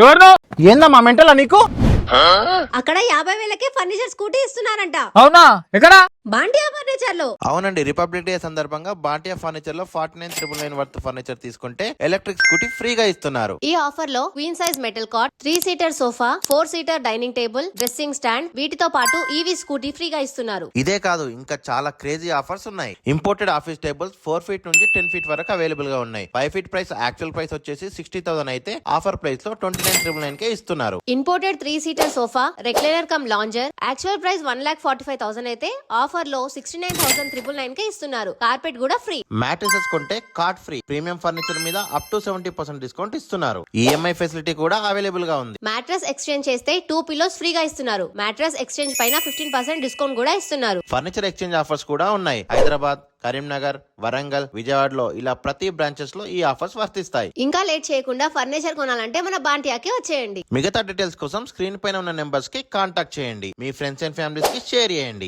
ఎవరు ఏందమ్మా మెంటలా నీకు? అక్కడ 50,000కే ఫర్నిచర్ స్కూటీ ఇస్తున్నారంట. అవునా? ఎక్కడ? బాంటియా ఫర్నిచర్ లో. అవునండి, రిపబ్లిక్ డే సందర్భంగా బాటియా ఫర్నిచర్ లో 49,999 వర్త్ ఫర్నిచర్ తీసుకుంటే ఎలక్ట్రిక్ స్కూటీ ఫ్రీగా ఇస్తున్నారు. ఈ ఆఫర్ లో queen size metal cot, 3 seater sofa, 4 seater dining table, dressing stand వీటితో పాటు ఈవీ స్కూటీ ఫ్రీగా ఇస్తున్నారు. ఇదే కాదు, ఇంకా చాలా క్రేజీ ఆఫర్స్ ఉన్నాయి. ఇంపోర్టెడ్ ఆఫీస్ టేబుల్స్ 4 ఫీట్ నుంచి 10 ఫీట్ వరకు అవైలబుల్ గా ఉన్నాయి. 5 ఫీట్ ప్రైస్ యాక్చువల్ ప్రైస్ వచ్చేసి 60,000 అయితే ఆఫర్ ప్రైస్ లో 29,999 కే ఇస్తున్నారు. Imported 3 seater sofa, recliner come lounger actual price 1,45,000 అయితే ఆఫర్ లో 69,999 కే ఇస్తున్నారు. కార్పెట్ కూడా ఫ్రీ. మ్యాట్రెసెస్ కొంటే కార్డ్ ఫ్రీ. ప్రీమియం ఫర్నిచర్ మీద అప్ టు 70% డిస్కౌంట్ ఇస్తున్నారు. ఈఎంఐ ఫెసిలిటీ కూడా అవైలబుల్ గా ఉంది. మ్యాట్రెస్ ఎక్స్చేంజ్ చేస్తే 2 పిల్లోస్ ఫ్రీగా ఇస్తున్నారు. మ్యాట్రెస్ ఎక్స్చేంజ్ పైన 15% డిస్కౌంట్ కూడా ఇస్తున్నారు. ఫర్నిచర్ ఎక్స్చేంజ్ ఆఫర్స్ కూడా ఉన్నాయి. హైదరాబాద్, కరీంనగర్, వరంగల్, విజయవాడలో ఇలా ప్రతి బ్రాంచెస్ లో ఈ ఆఫర్స్ వర్తిస్తాయి. ఇంకా లేట్ చేయకుండా ఫర్నిచర్ కొనాలంటే మన బాంటియాకి వచ్చేయండి. మిగతా డీటెయిల్స్ కోసం స్క్రీన్ పైన ఉన్న నెంబర్స్ కి కాంటాక్ట్ చేయండి. మీ ఫ్రెండ్స్ అండ్ ఫ్యామిలీస్ కి షేర్ చేయండి.